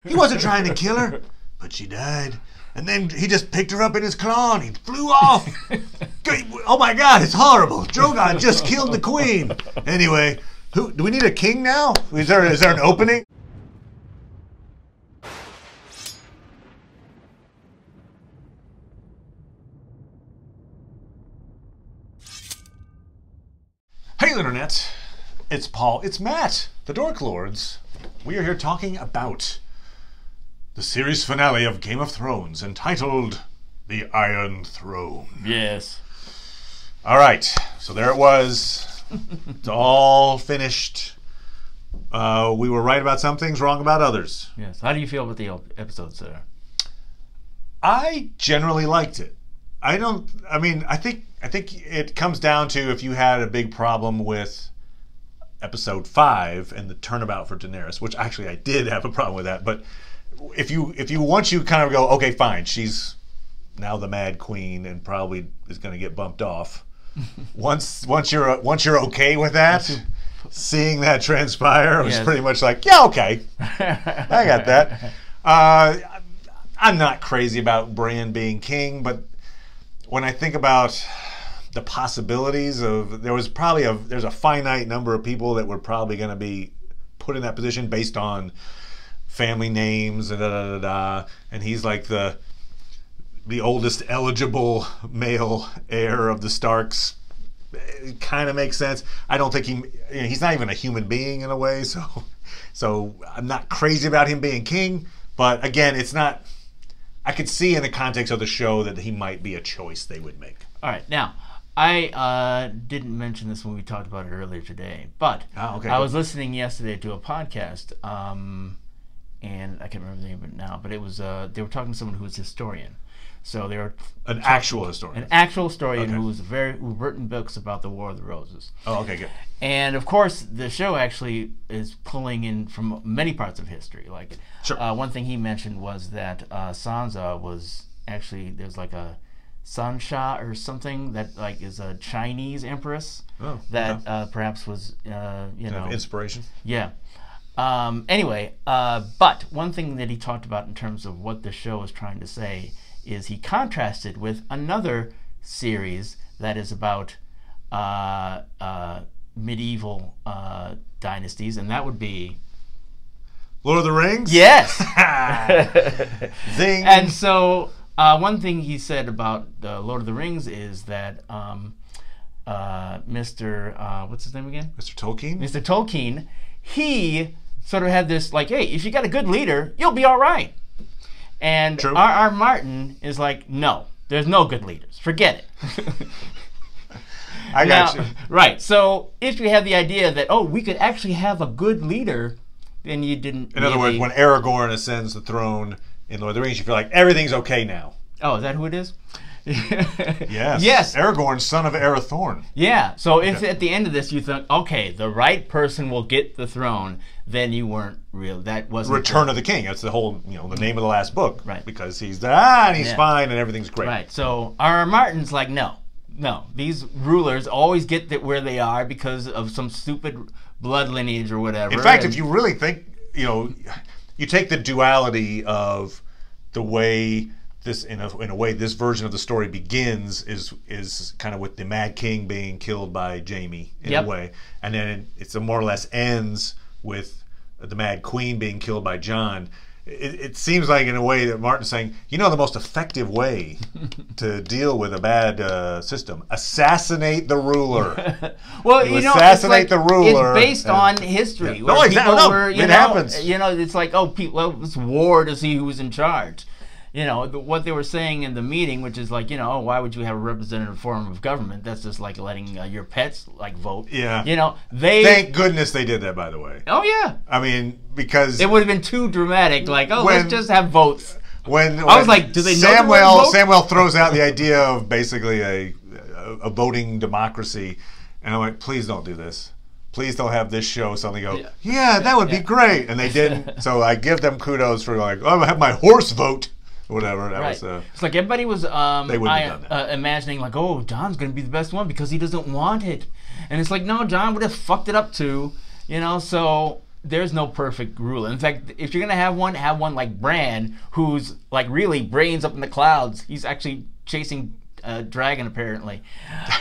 He wasn't trying to kill her, but she died. And then he just picked her up in his claw and he flew off. Oh my God, it's horrible. Drogon just killed the queen. Anyway, do we need a king now? Is there an opening? Hey, Internet. It's Paul. It's Matt, the Dork Lords. We are here talking about the series finale of Game of Thrones, entitled The Iron Throne. Yes. All right, so there it was. It's all finished. We were right about some things, wrong about others. Yes. How do you feel about the episodes there? I generally liked it. I think it comes down to if you had a big problem with episode 5 and the turnabout for Daenerys, which actually I did have a problem with that, but if you once you kind of go, okay, fine, she's now the Mad Queen and probably is going to get bumped off. once you're okay with that, seeing that transpire was pretty much like, yeah, okay, I got that. I'm not crazy about Bran being king, but when I think about the possibilities of, there's a finite number of people that were probably going to be put in that position based on family names and and he's like the oldest eligible male heir of the Starks. It kind of makes sense. I don't think he's not even a human being in a way, so I'm not crazy about him being king, but again, it's not, I could see in the context of the show that he might be a choice they would make. All right, now I didn't mention this when we talked about it earlier today, but I was listening yesterday to a podcast, and I can't remember the name of it now, but it was they were talking to someone who was a historian. So they were an actual historian who's who've written books about the War of the Roses. Oh, okay, good. And of course, the show actually is pulling in from many parts of history. Like, one thing he mentioned was that Sansa was actually, there's like a Sansha or something that like is a Chinese empress that perhaps was inspiration. Yeah. Anyway, but one thing that he talked about in terms of what the show is trying to say is he contrasted with another series that is about medieval dynasties, and that would be Lord of the Rings? Yes! Zing! And so one thing he said about Lord of the Rings is that Mr. What's his name again? Mr. Tolkien? Mr. Tolkien, he sort of had this like, hey, if you got a good leader, you'll be all right. And R.R. Martin is like, no, there's no good leaders. Forget it. I got you. Right. So if you have the idea that, oh, we could actually have a good leader, then you didn't. In other words, when Aragorn ascends the throne in Lord of the Rings, you feel like everything's okay now. Oh, is that who it is? Yes. Yes. Aragorn, son of Arathorn. Yeah. So if at the end of this you think, okay, the right person will get the throne, then you weren't real. That wasn't Return of the King. That's the whole, the name of the last book. Right. Because he's fine and everything's great. Right. So R.R. Martin's like, no. These rulers always get where they are because of some stupid blood lineage or whatever. In fact, if you really think, you take the duality of the way this, in a way, this version of the story begins is kind of with the Mad King being killed by Jaime in a way, and then it's more or less ends with the Mad Queen being killed by Jon. It seems like, in a way, that Martin's saying, the most effective way to deal with a bad system, assassinate the ruler. Well, assassinate the ruler. It's based on history. No, exactly. It happens. It's like, it's war to see who's in charge. What they were saying in the meeting, which is like, why would you have a representative form of government? That's just like letting your pets vote. Yeah. Thank goodness they did that, by the way. Oh yeah. I mean, because it would have been too dramatic. Like, let's just have votes. When I was like, do they know Samuel throws out the idea of basically a voting democracy, and I'm like, please don't do this. Please don't have this show suddenly go, that would be great, and they didn't. So I give them kudos for like, I'm gonna have my horse vote. Whatever. That was, it's like everybody was imagining like, oh, John's going to be the best one because he doesn't want it. And it's like, no, John would have fucked it up too. So there's no perfect ruler. In fact, if you're gonna have one like Bran, who's like really brains up in the clouds. He's actually chasing a dragon, apparently.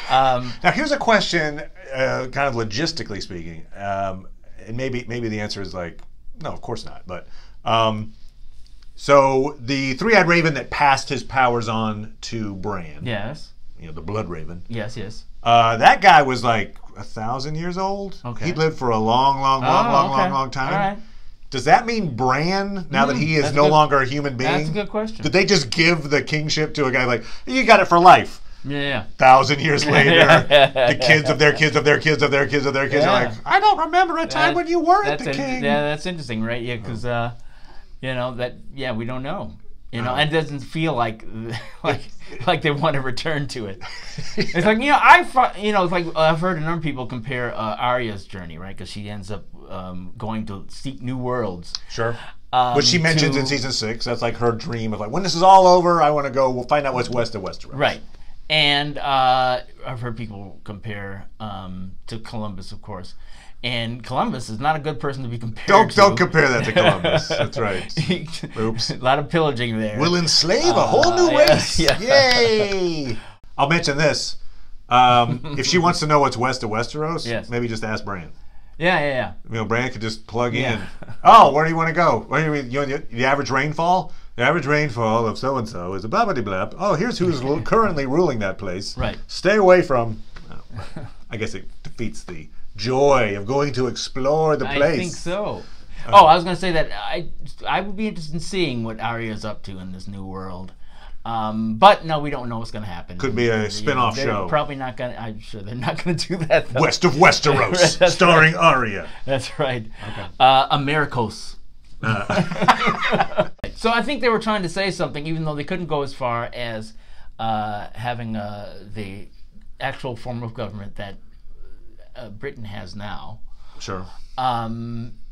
Now, here's a question, kind of logistically speaking, and maybe the answer is like, no, of course not. But so the three-eyed raven that passed his powers on to Bran. Yes. You know, the Blood Raven. Yes, yes. That guy was like 1,000 years old. Okay. He lived for a long time. All right. Does that mean Bran, now that he is no longer a human being? That's a good question. Did they just give the kingship to a guy like, you got it for life? Yeah. 1,000 years later, the kids of their kids of their kids of their kids of their kids are like, I don't remember a time when you weren't the king. Yeah, that's interesting, right? Yeah, because you know that. Yeah, we don't know. You know, and it doesn't feel like they want to return to it. It's like, it's like I've heard a number of people compare Arya's journey, right? Because she ends up going to seek new worlds. Sure. Which she mentions in season 6. That's like her dream of like, when this is all over, I want to go. We'll find out what's west of Westeros. Right. And I've heard people compare to Columbus, of course. And Columbus is not a good person to be compared to. Don't compare that to Columbus. That's right. Oops. A lot of pillaging there. We'll enslave a whole new race. Yeah. Yay! I'll mention this. If she wants to know what's west of Westeros, maybe just ask Bran. Yeah. You know, Bran could just plug in. Oh, where do you want to go? The average rainfall? The average rainfall of so-and-so is a blah-blah-blah. Oh, here's who's currently ruling that place. Right. Stay away from... I guess it defeats the joy of going to explore the place. I think so. I was going to say that I would be interested in seeing what Arya's up to in this new world. But no, we don't know what's going to happen. Could be a spin-off show. Probably not going to. I'm sure they're not going to do that, though. West of Westeros, starring Arya. That's right. Okay. Americos. So I think they were trying to say something, even though they couldn't go as far as having the actual form of government that Britain has now. Sure.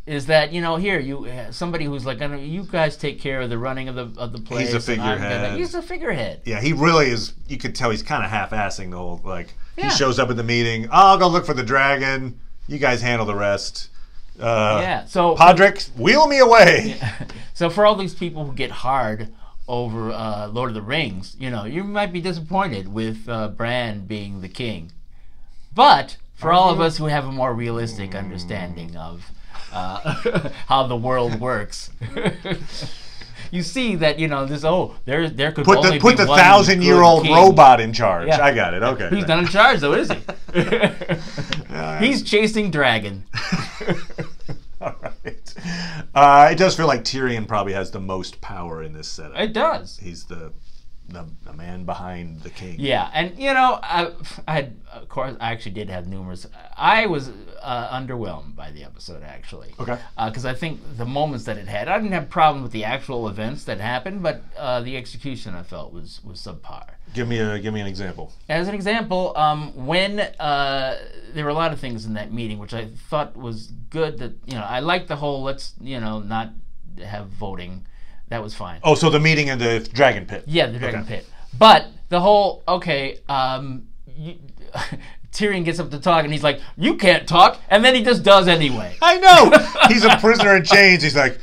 Is that here somebody who's like, you guys take care of the running of the place. He's a figurehead. He's a figurehead. Yeah, he really is. You could tell he's kind of half-assing the whole He shows up at the meeting. I'll go look for the dragon. You guys handle the rest. So Podrick, wheel me away. Yeah. So for all these people who get hard over Lord of the Rings, you might be disappointed with Bran being the king, but for all of us who have a more realistic understanding of how the world works, you see that there could only be put the one 1,000-year-old king. Robot in charge. Yeah. I got it. Okay. Who's not in charge though, is he? He's chasing dragon. All right. It does feel like Tyrion probably has the most power in this setup. It does. He's the man behind the king. Yeah, and of course, I actually did have numerous. I was underwhelmed by the episode, actually. Okay. Because I think the moments that it had, I didn't have a problem with the actual events that happened, but the execution I felt was subpar. Give me an example. As an example, when there were a lot of things in that meeting which I thought was good. That I liked the whole let's not have voting. That was fine. Oh, so the meeting in the dragon pit. Yeah, the dragon pit. But the whole Tyrion gets up to talk and he's like, "You can't talk," and then he just does anyway. I know. He's a prisoner in chains. He's like,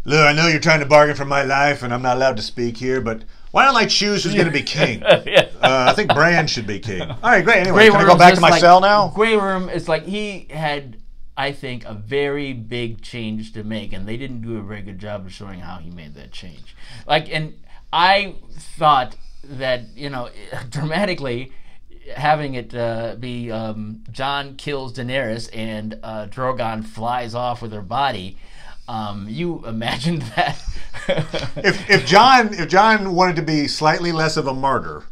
"Look, I know you're trying to bargain for my life, and I'm not allowed to speak here, but why don't I choose who's going to be king? I think Bran should be king." All right, great. Anyway, can I go back to my cell now? Grey Worm is like he had, I think, a very big change to make, and they didn't do a very good job of showing how he made that change. And I thought that, dramatically, having it be Jon kills Daenerys and Drogon flies off with her body. You imagined that? if Jon wanted to be slightly less of a martyr,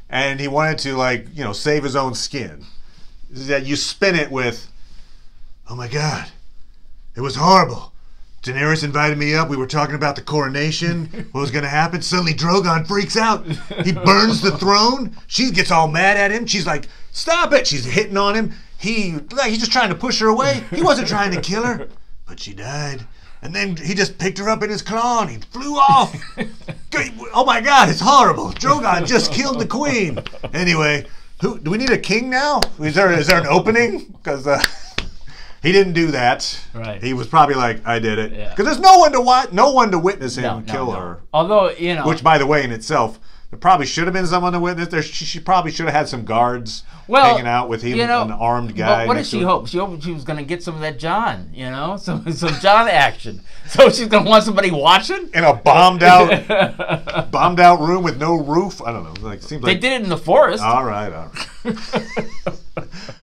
and he wanted to save his own skin, that you spin it with, "Oh my God, it was horrible. Daenerys invited me up. We were talking about the coronation. What was going to happen? Suddenly Drogon freaks out. He burns the throne. She gets all mad at him. She's like, stop it." She's hitting on him. He's just trying to push her away. He wasn't trying to kill her, but she died. And then he just picked her up in his claw and he flew off. Oh my God, it's horrible. Drogon just killed the queen. Anyway, do we need a king now? Is there an opening? Because He didn't do that. Right. He was probably like, I did it. Yeah. Because there's no one to witness him kill her. Although, you know. Which, by the way, in itself, there probably should have been someone to witness. She probably should have had some guards hanging out with him, an armed guy. But what did she hope? She hoped she was going to get some of that John, some John action. So she's going to want somebody watching? In a bombed out room with no roof? I don't know. They did it in the forest. All right.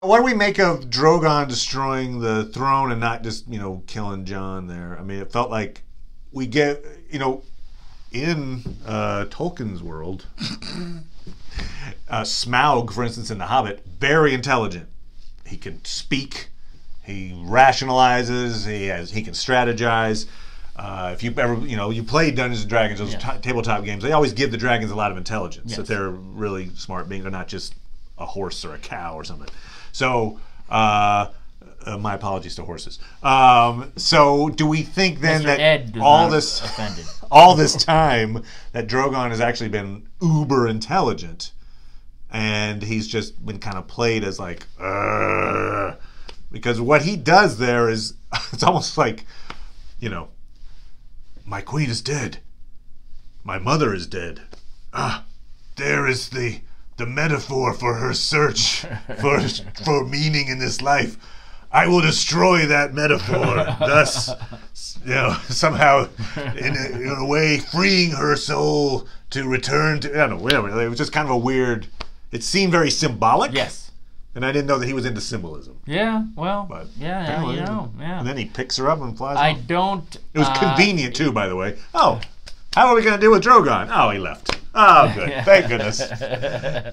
What do we make of Drogon destroying the throne and not just, killing Jon there? I mean, it felt like we get, in Tolkien's world, Smaug, for instance, in The Hobbit, very intelligent. He can speak. He rationalizes. He can strategize. If you ever, you play Dungeons and Dragons, those tabletop games, they always give the dragons a lot of intelligence. That they're really smart beings. They're not just a horse or a cow or something. So, my apologies to horses. So, do we think then that all this time that Drogon has actually been uber intelligent, and he's just been kind of played as like, because what he does there is, it's almost like, my queen is dead. My mother is dead. There is the metaphor for her search for meaning in this life. I will destroy that metaphor, thus, somehow, in a way, freeing her soul to return to, I don't know, whatever. It was just kind of a weird, it seemed very symbolic. Yes. And I didn't know that he was into symbolism. Yeah, well, but yeah. And then he picks her up and flies off. It was convenient, too, by the way. Oh, how are we going to deal with Drogon? Oh, he left. Oh, good. Thank goodness.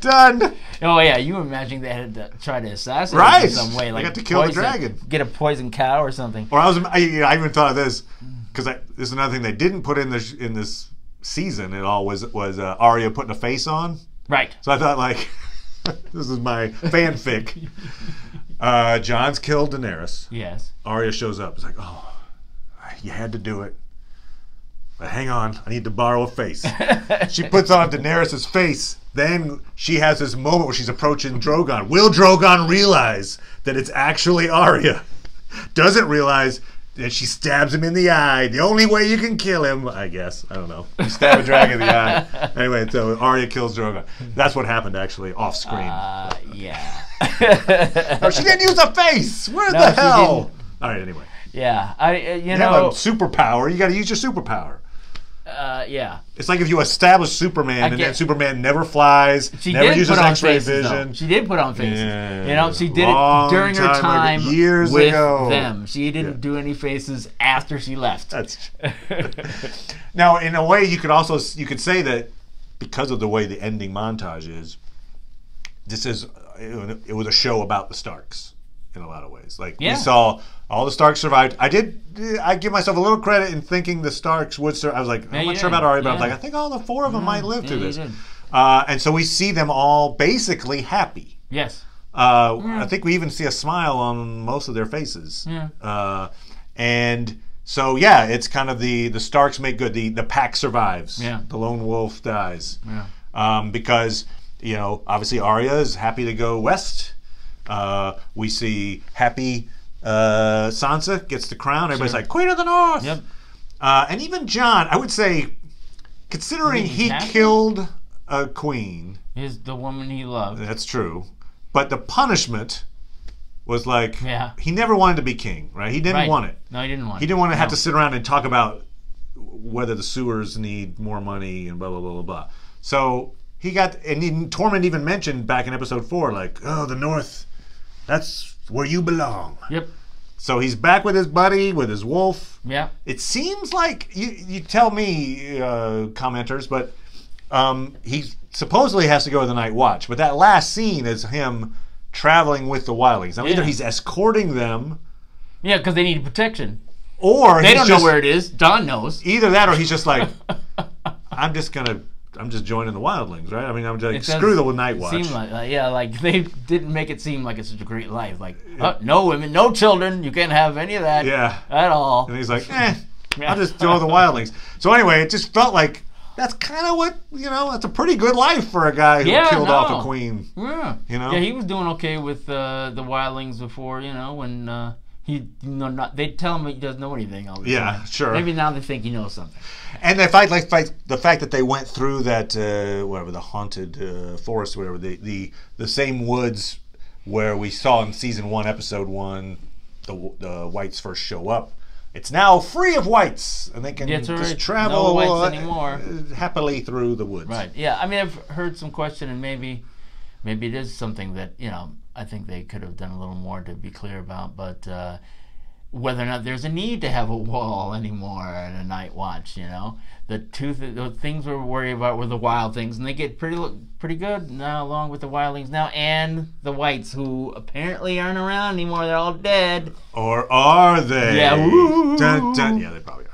Done. Oh, yeah. You imagine they had to try to assassinate him in some way. They got to kill the dragon. Get a poison cow or something. Or I even thought of this, because this is another thing they didn't put in this season at all, was Arya putting a face on. Right. So I thought, this is my fanfic. Jon's killed Daenerys. Yes. Arya shows up. It's like, oh, you had to do it. But hang on, I need to borrow a face. She puts on Daenerys' face. Then she has this moment where she's approaching Drogon. Will Drogon realize that it's actually Arya? Doesn't realize that she stabs him in the eye. The only way you can kill him, I guess. I don't know. You stab a dragon in the eye. Anyway, so Arya kills Drogon. That's what happened, actually, off screen. Yeah. No, she didn't use a face. Where the hell? All right, anyway. Yeah, you have a superpower. You got to use your superpower. Yeah. It's like if you establish Superman and then Superman never flies, never uses X-ray vision. She did put on faces. Yeah, she did it during her time years with ago. them. She didn't do any faces after she left. That's now, in a way, you could say that because of the way the ending montage is, it was a show about the Starks in a lot of ways. We saw all the Starks survived. I give myself a little credit in thinking the Starks would survive. I was like, I'm not sure about Arya, but I was like, I think all the four of them might live through this. And so we see them all basically happy. Yes. I think we even see a smile on most of their faces. Yeah. And so, it's kind of the Starks make good. The pack survives. Yeah. The lone wolf dies. Yeah. Because, obviously Arya is happy to go west. We see happy Sansa gets the crown. Everybody's like, Queen of the North. Yep. And even Jon, I would say, considering he killed a queen. Is the woman he loved. That's true. But the punishment was like, he never wanted to be king, right? He didn't want it. No, he didn't want it. He didn't want to have to sit around and talk about whether the sewers need more money and blah, blah, blah, blah, blah. So he got, and Tormund even mentioned back in episode 4, the North, that's where you belong. Yep. So he's back with his buddy, with his wolf. Yeah. It seems like, you tell me, commenters, but he supposedly has to go to the Night Watch. But that last scene is him traveling with the wildlings. Now, either he's escorting them. Yeah, because they need protection. Or they don't know where it is. Don knows. Either that, or he's just like, I'm just joining the wildlings, right? I mean, I'm like, screw the Night Watch. Seem like they didn't make it seem like it's such a great life. No women, no children. You can't have any of that. At all. And he's like, I'll just join the wildlings. So anyway, it just felt like that's kind of what, that's a pretty good life for a guy who killed off a queen. Yeah. Yeah, he was doing okay with the wildlings before, when they tell him he doesn't know anything all the time. Sure. Maybe now they think he knows something. And the fact that they went through that whatever, the haunted forest, whatever, the same woods where we saw in season 1, episode 1, the whites first show up. It's now free of whites, and they can just travel no whites anymore. Happily through the woods. Right. Yeah. I mean, I've heard some question, and maybe it is something that I think they could have done a little more to be clear about, but whether or not there's a need to have a wall anymore and a night watch, the things we're worried about were the wild things, and they get pretty good now, along with the wildlings now, and the whites, who apparently aren't around anymore. They're all dead. Or are they? Yeah. Dun, dun. Yeah, they probably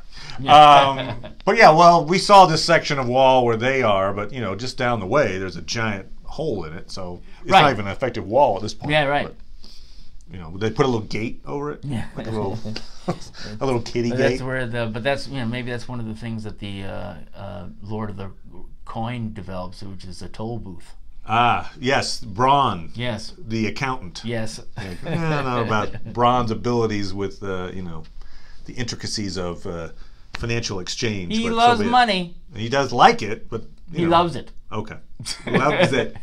are. But yeah, well, we saw this section of wall where they are, but just down the way, there's a giant hole in it, so it's not even an effective wall at this point. Yeah, right. But, they put a little gate over it, like a little kitty gate. That's where but that's maybe that's one of the things that the Lord of the Coin develops, which is a toll booth. Ah, yes, Braun. Yes, the accountant. Yes, I don't know about Braun's abilities with the intricacies of financial exchange. He loves money. He does like it, but he loves it. Okay, loves it.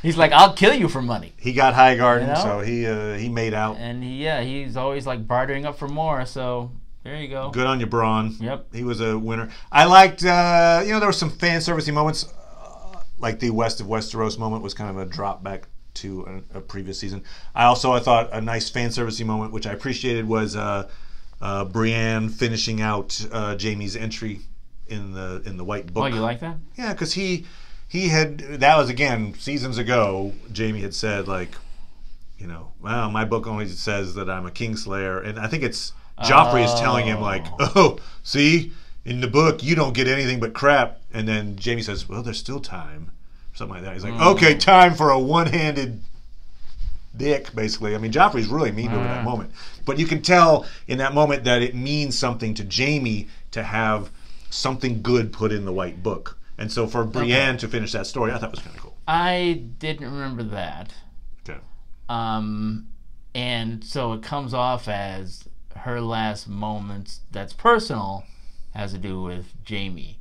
He's like, I'll kill you for money. He got High Garden, so he made out. And he's always like bartering up for more. So there you go. Good on you, Braun. Yep, he was a winner. I liked, there were some fan servicey moments, like the West of Westeros moment was kind of a drop back to a previous season. I thought a nice fan servicey moment, which I appreciated, was Brienne finishing out Jaime's entry in the White Book. Oh, you like that? Yeah, because he had, that was again seasons ago. Jaime had said, like, well, my book only says that I'm a Kingslayer, and I think it's Joffrey is telling him, like, oh, see, in the book you don't get anything but crap, and then Jaime says, well, there's still time, something like that. He's like, okay, time for a one-handed dick, basically. I mean, Joffrey's really mean to him in that moment, but you can tell in that moment that it means something to Jaime to have something good put in the White Book. And so for Brienne to finish that story, I thought was kind of cool. I didn't remember that. Okay. And so it comes off as her last moments that's personal has to do with Jaime.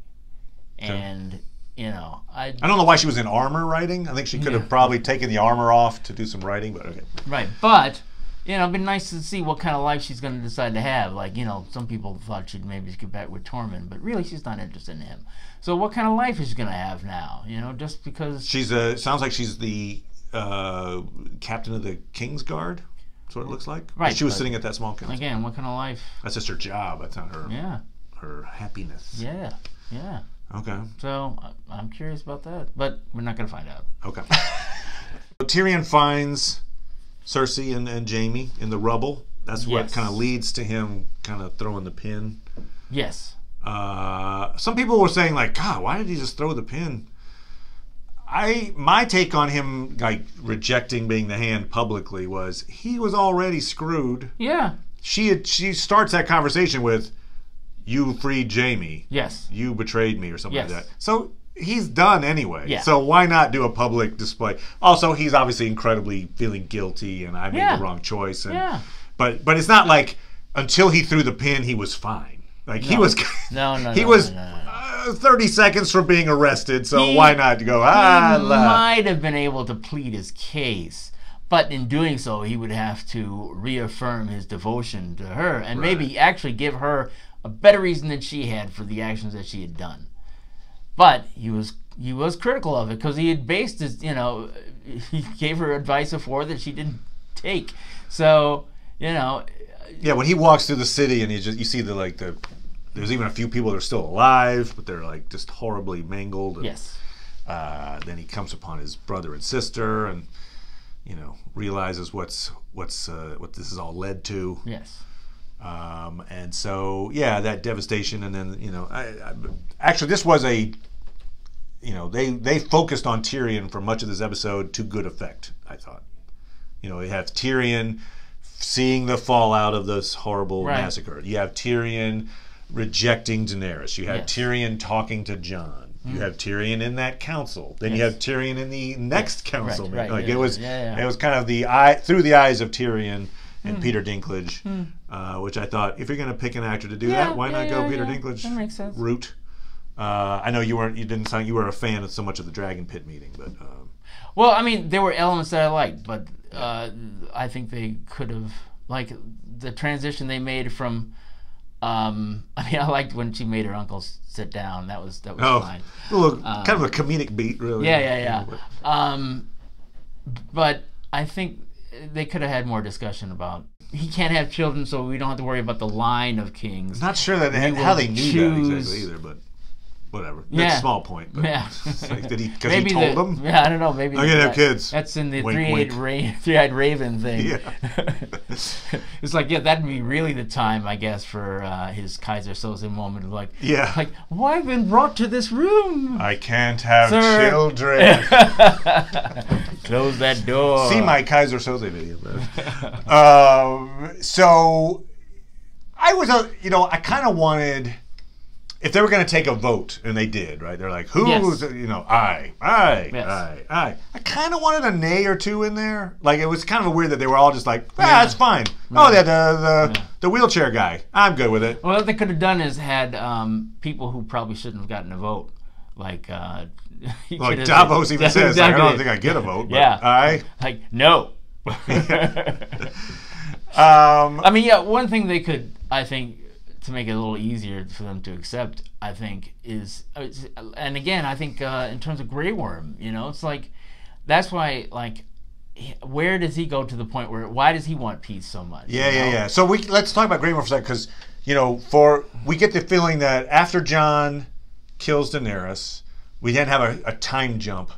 And, I don't know why she was in armor writing. I think she could have probably taken the armor off to do some writing, but okay. Right. But, it'd be nice to see what kind of life she's going to decide to have. Like, some people thought she'd maybe get back with Tormund, but really she's not interested in him. So what kind of life is she going to have now? Just because... sounds like she's the captain of the King's Guard. That's what it looks like. Right. She was sitting at that small council. Again, what kind of life? That's just her job. That's not her. Yeah. Her happiness. Yeah. Yeah. Okay. So I'm curious about that, but we're not going to find out. Okay. So Tyrion finds Cersei and Jaime in the rubble. That's what kind of leads to him kind of throwing the pin. Yes. Some people were saying, like, God, why did he just throw the pin? My take on him, like, rejecting being the hand publicly was he was already screwed. Yeah. She starts that conversation with, you freed Jaime. Yes. You betrayed me or something like that. So he's done anyway. Yeah. So why not do a public display? Also, he's obviously incredibly feeling guilty, and I made the wrong choice. And, but it's not like until he threw the pin, he was fine. Like he was. He was 30 seconds from being arrested. So why not go? He might have been able to plead his case, but in doing so, he would have to reaffirm his devotion to her, and maybe actually give her a better reason than she had for the actions that she had done. But he was critical of it because he had based his, he gave her advice before that she didn't take. So, yeah, when he walks through the city and you see there's even a few people that are still alive, but they're like just horribly mangled. And, yes. Then he comes upon his brother and sister, and realizes what this has all led to. Yes. And so, that devastation, and then, actually this was they focused on Tyrion for much of this episode to good effect, I thought. You have Tyrion seeing the fallout of this horrible massacre. You have Tyrion rejecting Daenerys. You have Tyrion talking to Jon. You have Tyrion in that council. Then you have Tyrion in the next council. Right. Like it was kind of through the eyes of Tyrion. and Peter Dinklage, which I thought, if you're going to pick an actor to do that, why not go Peter Dinklage? That makes sense. Route. I know you didn't sound you were a fan of so much of the Dragon Pit meeting, but well, I mean, there were elements that I liked, but I think they could have, like, the transition they made from. I mean, I liked when she made her uncle sit down. That was fine. Well, kind of a comedic beat, really. Yeah. But I think they could have had more discussion about. He can't have children, so we don't have to worry about the line of kings. I'm not sure that how they knew that exactly either, but. Whatever. That's a small point. But like, did he? Because he told them. Yeah, I don't know. Maybe I'm gonna have kids. That's in the wink, three-eyed raven thing. Yeah. It's like, that'd be really the time, I guess, for his Kaiser Soze moment of like, why have been brought to this room? I can't have children. Close that door. See my Kaiser Soze video. So I was, I kind of wanted. If they were going to take a vote, and they did, right? They're like, who's, I. I kind of wanted a nay or two in there. Like, it was kind of weird that they were all just like, it's fine. Oh, the wheelchair guy. I'm good with it. Well, what they could have done is had people who probably shouldn't have gotten a vote. Like, like Davos even says, like, I don't think I get a vote, but like, no. I mean, one thing they could, I think, to make it a little easier for them to accept, I think, is, and again, I think in terms of Grey Worm, it's like, that's why, like, where does he go to the point where, why does he want peace so much? Yeah. So let's talk about Grey Worm for a second, because, we get the feeling that after Jon kills Daenerys, we then have a time jump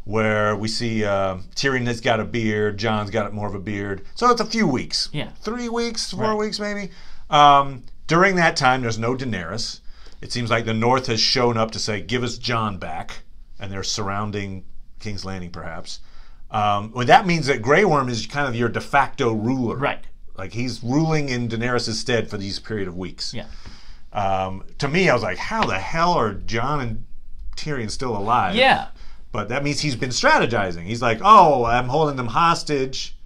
where we see Tyrion has got a beard, Jon's got more of a beard. So it's a few weeks. 3 weeks, 4 weeks maybe. During that time, there's no Daenerys. It seems like the North has shown up to say, give us Jon back. And they're surrounding King's Landing, perhaps. Well, that means that Grey Worm is kind of your de facto ruler. Right. Like, he's ruling in Daenerys' stead for these period of weeks. Yeah. To me, I was like, how the hell are Jon and Tyrion still alive? Yeah. But that means he's been strategizing. He's like, oh, I'm holding them hostage.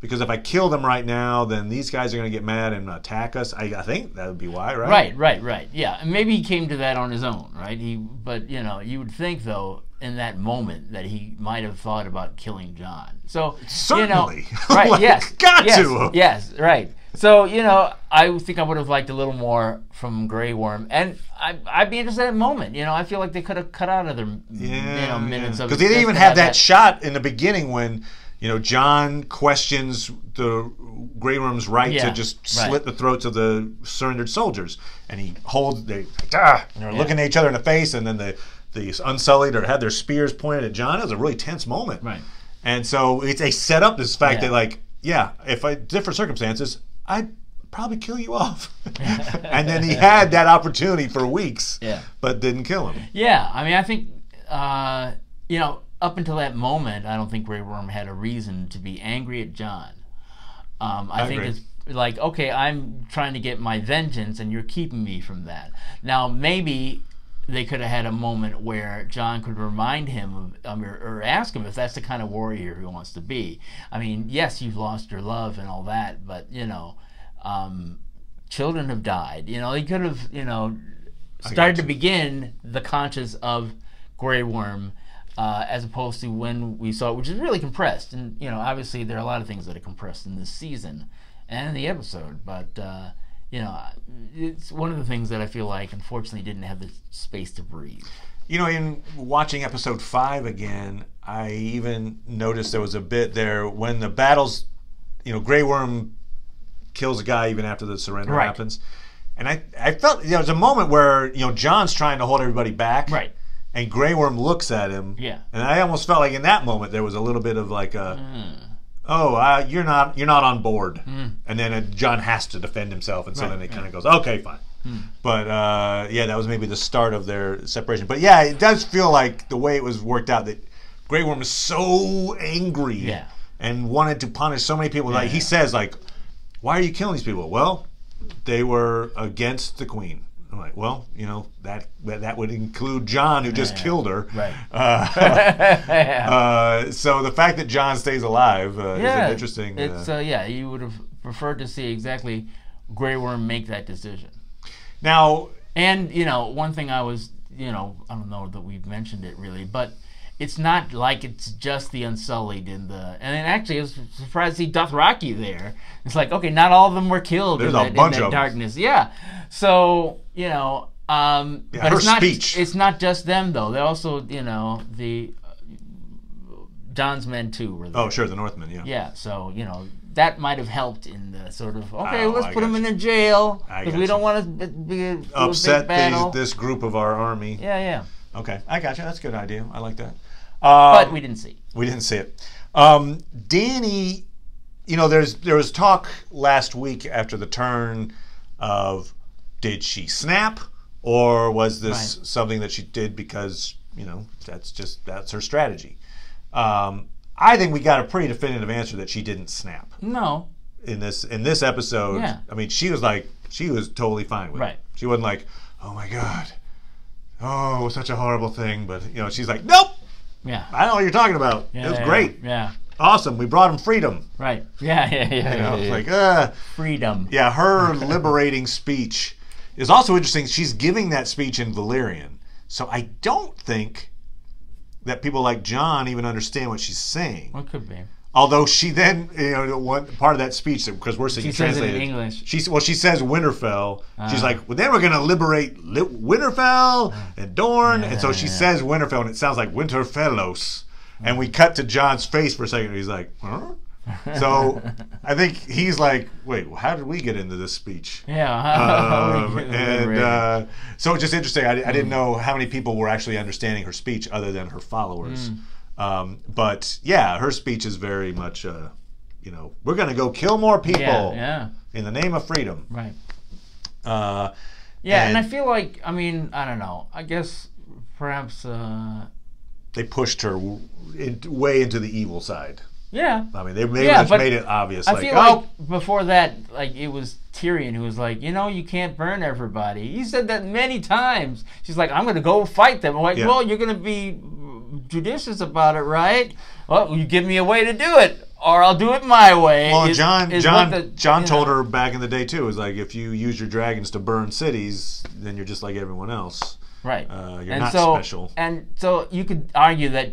Because if I kill them right now, then these guys are going to get mad and attack us. I think that would be why, right? Right. Yeah, and maybe he came to that on his own, right? But you would think though, in that moment, that he might have thought about killing Jon. So certainly, right? Like, yes, to. Yes, right. So I think I would have liked a little more from Grey Worm, and I'd be interested in that moment. I feel like they could have cut out other minutes of it. Because they didn't even have that shot in the beginning when. Jon questions the Grey Worm's right to just slit the throats of the surrendered soldiers, and he holds and they're looking at each other in the face, and then the Unsullied had their spears pointed at Jon. It was a really tense moment, right? And so they set up this fact that, like, if I different circumstances, I'd probably kill you off, and then he had that opportunity for weeks, but didn't kill him. Yeah, I mean, I think up until that moment, I don't think Grey Worm had a reason to be angry at Jon. I think it's like, okay, I'm trying to get my vengeance, and you're keeping me from that. Now, maybe they could have had a moment where Jon could remind him or ask him if that's the kind of warrior he wants to be. I mean, yes, you've lost your love and all that, but children have died. They could have started to begin the conscience of Grey Worm. As opposed to when we saw it, which is really compressed. And, obviously there are a lot of things that are compressed in this season and in the episode. But, it's one of the things that I feel like, unfortunately, didn't have the space to breathe. In watching episode 5 again, I even noticed there was a bit there when the battles, Grey Worm kills a guy even after the surrender happens. And I felt, there was a moment where, Jon's trying to hold everybody back. Right. And Grey Worm looks at him, and I almost felt like in that moment there was a little bit of like you're not on board, and then Jon has to defend himself, and so then it kind of goes, okay, fine. But that was maybe the start of their separation. But it does feel like the way it was worked out that Grey Worm is so angry and wanted to punish so many people. Like he says, like, why are you killing these people? Well, they were against the Queen. I'm like, well, that would include Jon, who just killed her. Right. So the fact that Jon stays alive is an interesting. It's you would have preferred to see exactly Grey Worm make that decision. Now, and one thing I was, I don't know that we've mentioned it really, but it's not like it's just the Unsullied and actually I was surprised to see Dothraki there. It's like, okay, not all of them were killed in that darkness. Yeah. So, but it's not just them though. They also, the Jon's men too were there. Oh, sure, the Northmen, yeah. Yeah, so, that might have helped in the sort of, let's put them in a jail because we don't want to be upset this group of our army. Yeah. Okay, I got you. That's a good idea. I like that. But we didn't see it. We didn't see it. Dany, there was talk last week after the turn of, did she snap, or was this something that she did because that's her strategy? I think we got a pretty definitive answer that she didn't snap. No. In this episode, yeah. I mean, she was totally fine with it. She wasn't like, oh my God, oh, such a horrible thing. But she's like, nope. Yeah. I know what you're talking about. Yeah, it was great. Yeah. Awesome. We brought him freedom. Right. Yeah. It's like, freedom. Yeah, her liberating speech is also interesting. She's giving that speech in Valyrian. So I don't think that people like Jon even understand what she's saying. Well, it could be. Although she then, one part of that speech, because we're seeing it translated. She says it in English. She says Winterfell. She's like, well, then we're going to liberate Winterfell and Dorne. And so she says Winterfell, and it sounds like Winterfellos. And we cut to Jon's face for a second, and he's like, huh? So I think he's like, wait, how did we get into this speech? Yeah. So it's just interesting. I didn't know how many people were actually understanding her speech other than her followers. But yeah, her speech is very much, we're going to go kill more people in the name of freedom. Right. And I feel like, I don't know. I guess perhaps they pushed her way into the evil side. Yeah. I mean, they made it obvious. I feel like before that, it was Tyrion who was like, you can't burn everybody. He said that many times. She's like, I'm going to go fight them. I'm like, well, you're going to be judicious about it, right? Well, you give me a way to do it, or I'll do it my way. Well, Jon told her back in the day, too, it was like, if you use your dragons to burn cities, then you're just like everyone else. Right. You're not special. And so you could argue that,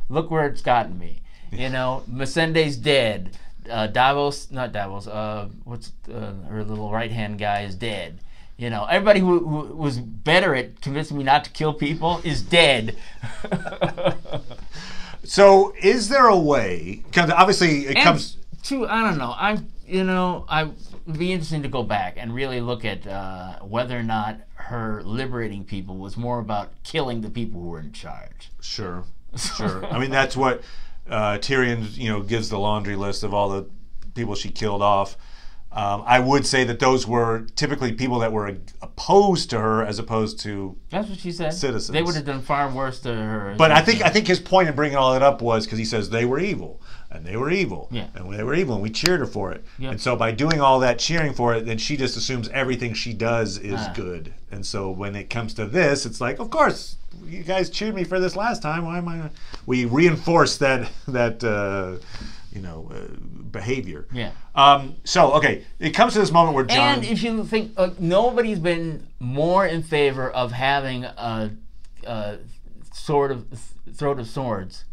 look where it's gotten me. Missandei's dead. What's her little right-hand guy is dead. Everybody who was better at convincing me not to kill people is dead. So, is there a way? Because obviously, it comes to I don't know. It'd be interesting to go back and really look at whether or not her liberating people was more about killing the people who were in charge. Sure. I mean, that's what Tyrion, gives the laundry list of all the people she killed off. I would say that those were typically people that were opposed to her, as opposed to that's what she said. Citizens. They would have done far worse to her. But I think his point in bringing all that up was because he says they were evil, and they were evil, and they were evil, and we cheered her for it. Yep. And so by doing all that cheering for it, then she just assumes everything she does is good. And so when it comes to this, it's like, of course, you guys cheered me for this last time. Why am I? We reinforce that behavior. Yeah. So okay, it comes to this moment where Jon. And if you think nobody's been more in favor of having a throat of swords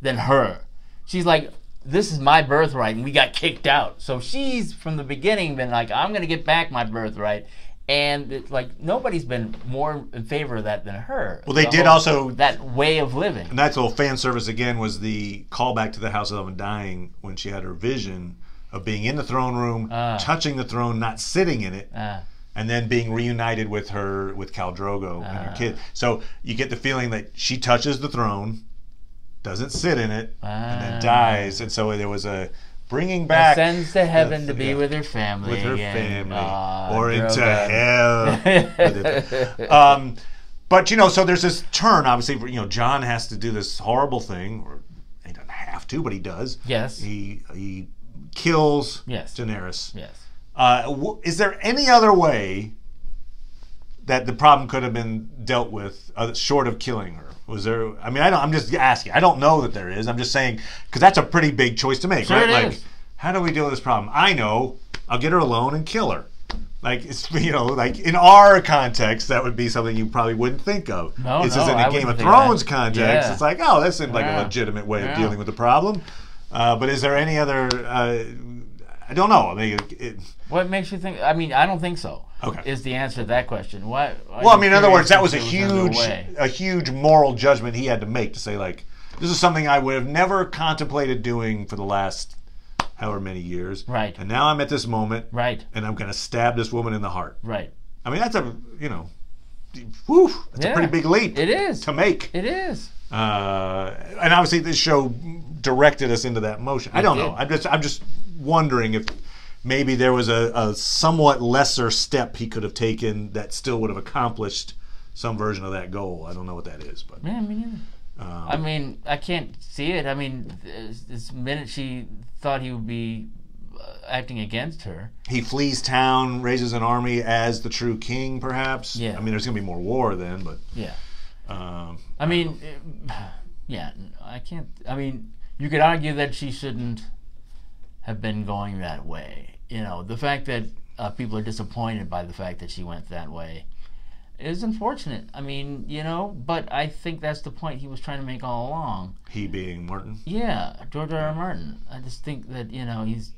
than her. She's like, this is my birthright, and we got kicked out. So she's from the beginning been like, I'm going to get back my birthright. And it's like nobody's been more in favor of that than her. Well, they did also that way of living. And that's a little fan service again. Was the callback to the House of Undying when she had her vision of being in the throne room, touching the throne, not sitting in it, and then being reunited with Khal Drogo and her kid. So you get the feeling that she touches the throne, doesn't sit in it, and then dies. And so there was a bringing back, ascends to heaven to be with her family, or into hell. But so there's this turn. Obviously, Jon has to do this horrible thing, or he doesn't have to, but he does. Yes, he kills Daenerys. Yes. Is there any other way that the problem could have been dealt with short of killing her? Was there? I mean, I'm just asking. I don't know that there is. I'm just saying because that's a pretty big choice to make, sure right? It like, is. how do we deal with this problem? I know. I'll get her alone and kill her. Like, it's, you know, like in our context, that would be something you probably wouldn't think of. No, this no, is in I a Game of wouldn't think Thrones that. context. Yeah. It's like, oh, that seems like a Yeah. legitimate way of Yeah. dealing with the problem. But is there any other? I don't know. I mean, What makes you think? I mean, I don't think so. Okay. Is the answer to that question? Why well, I mean, in other words, that was a underway? huge moral judgment he had to make to say, like, this is something I would have never contemplated doing for the last however many years. Right. And now I'm at this moment. Right. And I'm going to stab this woman in the heart. Right. I mean, that's a, you know, whew, that's a pretty big leap. It is. To make. It is. And obviously this show directed us into that motion. I don't know. I'm just wondering if maybe there was a somewhat lesser step he could have taken that still would have accomplished some version of that goal. I don't know what that is, but Yeah, me neither. I mean, I can't see it. I mean, this minute she thought he would be acting against her. he flees town, raises an army as the true king, perhaps. Yeah. I mean, there's going to be more war then, but Yeah. I mean, yeah, I can't. I mean, you could argue that she shouldn't have been going that way. You know, the fact that people are disappointed by the fact that she went that way is unfortunate. I mean, you know, but I think that's the point he was trying to make all along. he being Martin. Yeah, George R. R. Martin. I just think that, you know, he's,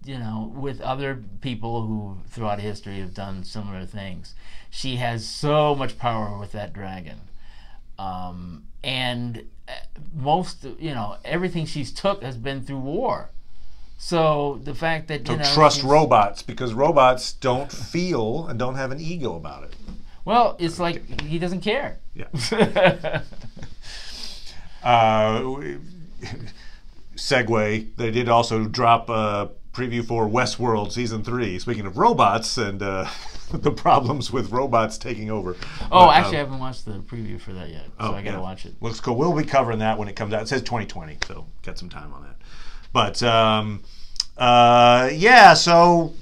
you know, with other people who throughout history have done similar things. She has so much power with that dragon. And most, you know, everything she's took has been through war. So the fact that, you So know, trust she's- robots, because robots don't feel and don't have an ego about it. Well, it's like he doesn't care. Yeah. Segue, they did also drop a preview for Westworld Season 3, speaking of robots and the problems with robots taking over. Oh, But, actually, I haven't watched the preview for that yet, so I gotta watch it. Looks cool. We'll be covering that when it comes out. It says 2020, so got some time on that. But, yeah, so...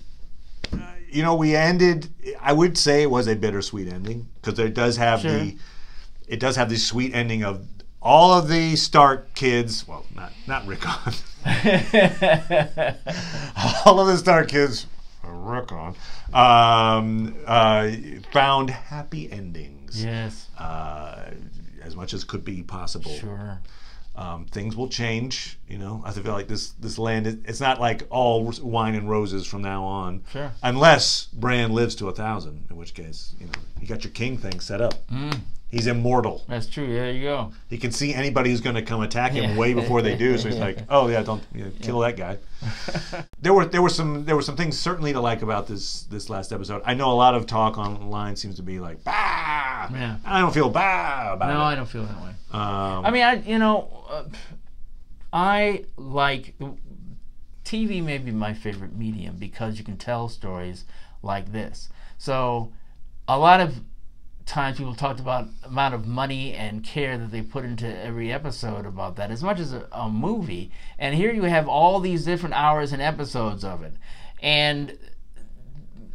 you know, we ended. I would say it was a bittersweet ending because it does have it does have the sweet ending of all of the Stark kids. Well, not Rickon. All of the Stark kids, Rickon, found happy endings. Yes. As much as could be possible. Sure. Things will change, you know. I feel like this land, it's not like all wine and roses from now on. Sure. Unless Bran lives to 1,000, in which case, you know, you got your king thing set up. He's immortal. That's true. There you go. He can see anybody who's going to come attack him way before they do. So he's like, oh yeah, don't kill that guy. There were some things certainly to like about this last episode. I know a lot of talk online seems to be like, bah. Yeah. I don't feel bah about it. No, I don't feel that way. I mean, I like TV. May be my favorite medium because you can tell stories like this. So, a lot of times people talked about amount of money and care that they put into every episode about that, as much as a movie. And here you have all these different hours and episodes of it, and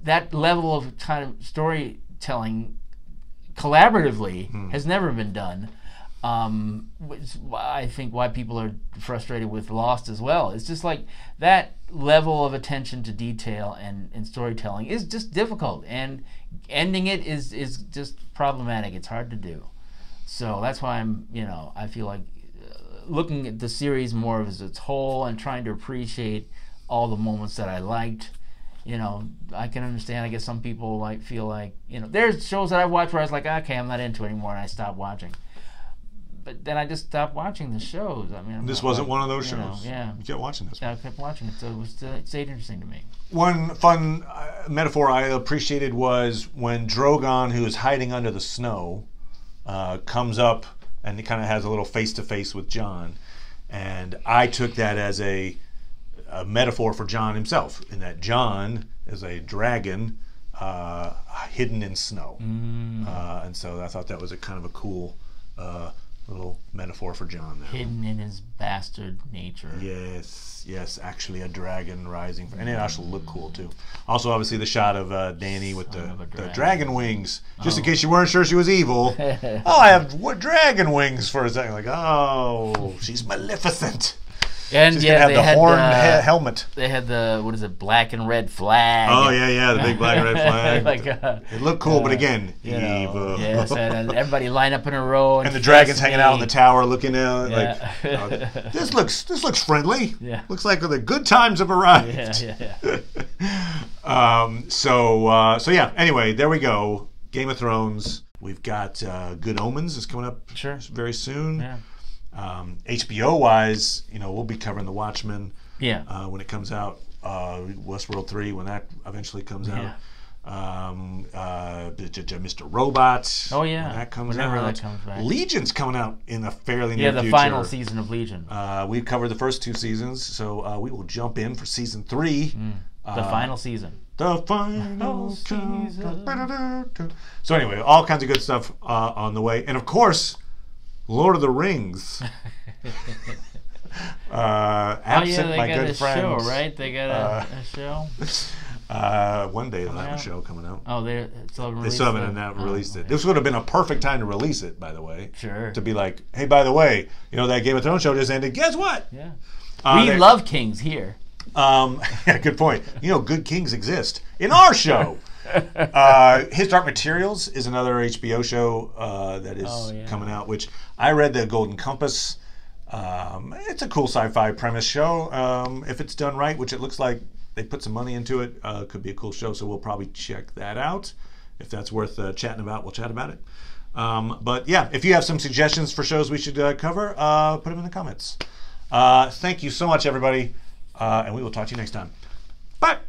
that level of kind of storytelling collaboratively has never been done. Which is I think why people are frustrated with Lost as well. It's just like that level of attention to detail and storytelling is just difficult, and ending it is just problematic. It's hard to do. So that's why I feel like looking at the series more as its whole and trying to appreciate all the moments that I liked. You know, I can understand. I guess some people feel like, there's shows that I watch where I was like, okay, I'm not into it anymore, and I stopped watching. But then I just stopped watching the shows. I mean, this wasn't one of those shows. Yeah, you kept watching this. Yeah, I kept watching it, so it stayed interesting to me. One fun metaphor I appreciated was when Drogon, who is hiding under the snow, comes up and he kind of has a little face-to-face with Jon, and I took that as a metaphor for Jon himself, in that Jon is a dragon hidden in snow, and so I thought that was a kind of a cool little metaphor for Jon there. Hidden in his bastard nature. Yes, actually a dragon rising, and it actually looked cool too. Also, obviously, the shot of Dany with the dragon wings, just in case you weren't sure she was evil. Oh, I have dragon wings for a second. Like, oh, she's Maleficent. And She's yeah, gonna have they the horn had helmet. They had the what is it, black and red flag. Oh yeah, the big black and red flag. Like, it looked cool, but again, evil. Yes, and everybody line up in a row, and the dragon's hanging out on the tower, looking out. Yeah. This looks friendly. Yeah. Looks like the good times have arrived. Yeah. So yeah. Anyway, there we go. Game of Thrones. We've got Good Omens is coming up very soon. Yeah. HBO wise, we'll be covering The Watchmen. Yeah. When it comes out, Westworld 3 when that eventually comes out. Mr. Robot. Oh yeah. When that comes Whenever out. that comes back. Legion's coming out in a fairly near future. Yeah, the final season of Legion. We've covered the first 2 seasons, so we will jump in for season 3. The final season. The final season. So anyway, all kinds of good stuff on the way, and of course, Lord of the Rings. Absent they my got good a friend. show, right? They got a show. One day they'll have a show coming out. Oh, they still haven't released it. This would have been a perfect time to release it, by the way. Sure. To be like, hey, by the way, that Game of Thrones show just ended. Guess what? Yeah. We love kings here. Yeah, good point. Good kings exist in our show. His Dark Materials is another HBO show that is coming out, which I read the Golden Compass. It's a cool sci-fi premise show. If it's done right, which it looks like they put some money into it, could be a cool show. So we'll probably check that out. If that's worth chatting about, we'll chat about it. But yeah, if you have some suggestions for shows we should cover, put them in the comments. Thank you so much, everybody. And we will talk to you next time. Bye.